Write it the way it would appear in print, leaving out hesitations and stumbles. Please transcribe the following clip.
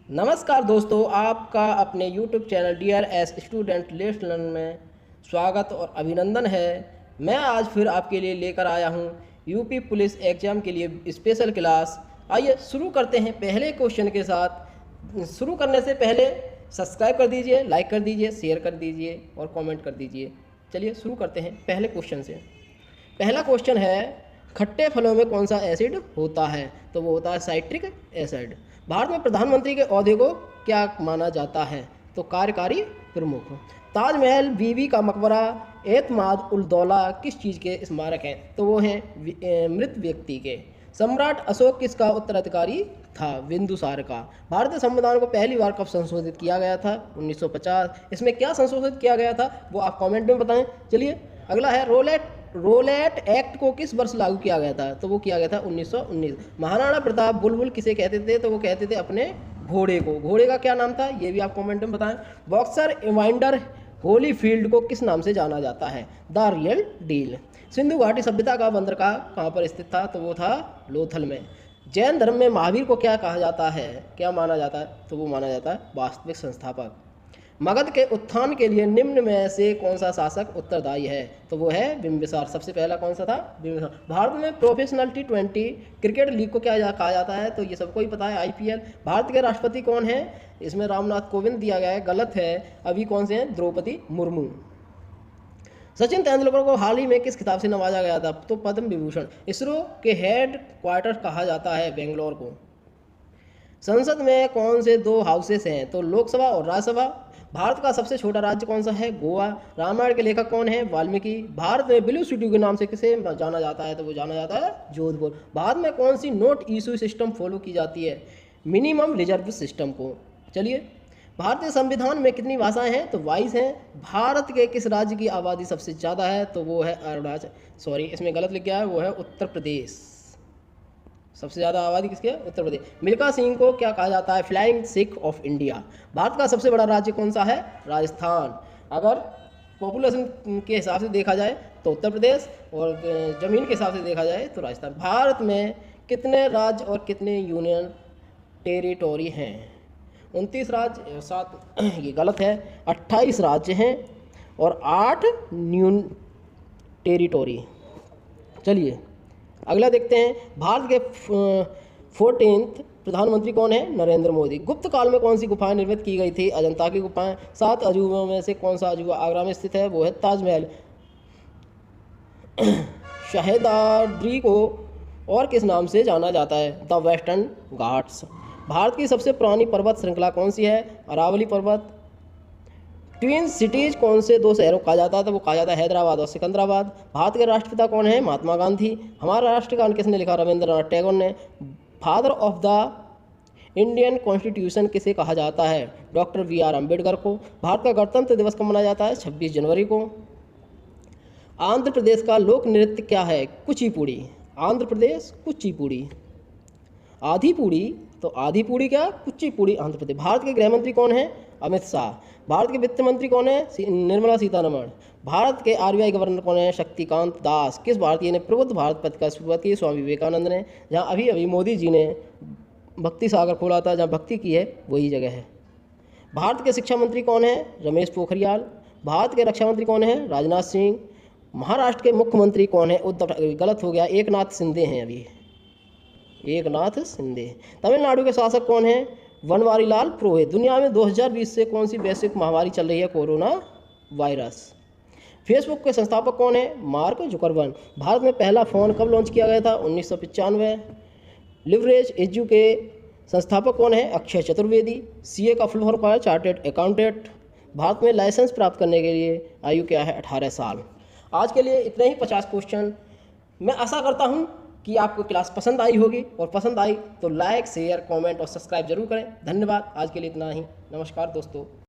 नमस्कार दोस्तों, आपका अपने YouTube channel dear s student let's learn में स्वागत और अभिनंदन है। मैं आज फिर आपके लिए लेकर आया हूँ यूपी पुलिस एग्ज़ाम के लिए स्पेशल क्लास। आइए शुरू करते हैं पहले क्वेश्चन के साथ। शुरू करने से पहले सब्सक्राइब कर दीजिए, लाइक कर दीजिए, शेयर कर दीजिए और कमेंट कर दीजिए। चलिए शुरू करते हैं पहले क्वेश्चन से। पहला क्वेश्चन है, खट्टे फलों में कौन सा एसिड होता है? तो वो होता है साइट्रिक एसिड। भारत में प्रधानमंत्री के ओहदे को क्या माना जाता है? तो कार्यकारी प्रमुख। ताजमहल, बीबी का मकबरा, एतमाद उल दौला किस चीज़ के स्मारक हैं? तो वो हैं मृत व्यक्ति के। सम्राट अशोक किसका उत्तराधिकारी था? बिंदुसार का। भारतीय संविधान को पहली बार कब संशोधित किया गया था? 1950। इसमें क्या संशोधित किया गया था वो आप कमेंट में बताएं। चलिए अगला है, रोलेट एक्ट को किस वर्ष लागू किया गया था? तो वो किया गया था 1919। महाराणा प्रताप बुलबुल किसे कहते थे? तो वो कहते थे अपने घोड़े को। घोड़े का क्या नाम था ये भी आप कमेंट में बताएं। बॉक्सर इवांडर होलीफील्ड को किस नाम से जाना जाता है? The real deal. सिंधु घाटी सभ्यता का बंदरगाह कहाँ पर स्थित था? तो वो था लोथल में। जैन धर्म में महावीर को क्या कहा जाता है, क्या माना जाता है? तो वो माना जाता है वास्तविक संस्थापक। मगध के उत्थान के लिए निम्न में से कौन सा शासक उत्तरदायी है? तो वो है बिंबिसार। सबसे पहला कौन सा था? बिंबिसार। भारत में प्रोफेशनल T20 क्रिकेट लीग को क्या कहा जाता है? तो ये सबको ही पता है, IPL। भारत के राष्ट्रपति कौन है? इसमें रामनाथ कोविंद दिया गया है, गलत है। अभी कौन से हैं? द्रौपदी मुर्मू। सचिन तेंदुलकर को हाल ही में किस खिताब से नवाजा गया था? तो पद्म विभूषण। इसरो के हेड क्वार्टर कहा जाता है बेंगलोर को। संसद में कौन से दो हाउसेस हैं? तो लोकसभा और राज्यसभा। भारत का सबसे छोटा राज्य कौन सा है? गोवा। रामायण के लेखक कौन है? वाल्मीकि। भारत में ब्लू सिटी के नाम से किसे जाना जाता है? तो वो जाना जाता है जोधपुर। भारत में कौन सी नोट इशू सिस्टम फॉलो की जाती है? मिनिमम रिजर्व सिस्टम को। चलिए, भारतीय संविधान में कितनी भाषाएं हैं? तो 22 हैं। भारत के किस राज्य की आबादी सबसे ज़्यादा है? तो वो है अरुणाचल, इसमें गलत लिख गया है, वो है उत्तर प्रदेश। सबसे ज़्यादा आबादी किसकी है? उत्तर प्रदेश। मिल्खा सिंह को क्या कहा जाता है? Flying Sikh of India. Bharat का सबसे बड़ा राज्य कौन सा है? राजस्थान। अगर पॉपुलेशन के हिसाब से देखा जाए तो उत्तर प्रदेश, और ज़मीन के हिसाब से देखा जाए तो राजस्थान। भारत में कितने राज्य और कितने यूनियन टेरिटोरी हैं? 29 राज्य, 7 ये गलत है। 28 राज्य हैं और 8 यूनियन टेरिटोरी। चलिए अगला देखते हैं, भारत के 14th प्रधानमंत्री कौन है? नरेंद्र मोदी। गुप्त काल में कौन सी गुफाएं निर्मित की गई थी? अजंता की गुफाएं। 7 अजूबों में से कौन सा अजूबा आगरा में स्थित है? वो है ताजमहल। शहदाद्री को और किस नाम से जाना जाता है? The western Ghats. भारत की सबसे पुरानी पर्वत श्रृंखला कौन सी है? अरावली पर्वत। ट्विन सिटीज कौन से दो शहरों को कहा जाता है? तो वो कहा जाता है हैदराबाद और सिकंदराबाद। भारत के राष्ट्रपिता कौन है? महात्मा गांधी। हमारा राष्ट्रगान किसने लिखा? रविंद्रनाथ टैगोर ने। Father of the Indian constitution किसे कहा जाता है? डॉक्टर BR अम्बेडकर को। भारत का गणतंत्र दिवस कब मनाया जाता है? 26 जनवरी को। आंध्र प्रदेश का लोक नृत्य क्या है? कुचिपुड़ी। आंध्र प्रदेश कुचिपुड़ी। आधिपुड़ी, तो आधिपुड़ी क्या? कुचिपुड़ी आंध्र प्रदेश। भारत के गृह मंत्री कौन है? अमित शाह। भारत के वित्त मंत्री कौन है? निर्मला सीतारमण। भारत के RBI गवर्नर कौन है? शक्तिकांत दास। किस भारतीय ने प्रबुद्ध भारत पथ का शुरुआत की? स्वामी विवेकानंद ने। जहाँ अभी अभी मोदी जी ने भक्ति सागर खोला था, जहाँ भक्ति की है वही जगह है। भारत के शिक्षा मंत्री कौन है? रमेश पोखरियाल। भारत के रक्षा मंत्री कौन है? राजनाथ सिंह। महाराष्ट्र के मुख्यमंत्री कौन है? उद्धव, गलत हो गया, एकनाथ शिंदे हैं अभी, एकनाथ शिंदे। तमिलनाडु के शासक कौन है? बनवारी लाल पुरोहित। दुनिया में 2020 से कौन सी वैश्विक महामारी चल रही है? Corona virus. फेसबुक के संस्थापक कौन है? Mark Zuckerberg. भारत में पहला फ़ोन कब लॉन्च किया गया था? 1995। लिवरेज एजू के संस्थापक कौन है? अक्षय चतुर्वेदी। CA का फुल फॉर्म है चार्टेड अकाउंटेंट। भारत में लाइसेंस प्राप्त करने के लिए आयु क्या है? 18 साल। आज के लिए इतने ही 50 क्वेश्चन। मैं आशा करता हूँ कि आपको क्लास पसंद आई होगी, और पसंद आई तो लाइक, शेयर, कमेंट और सब्सक्राइब जरूर करें। धन्यवाद। आज के लिए इतना ही। नमस्कार दोस्तों।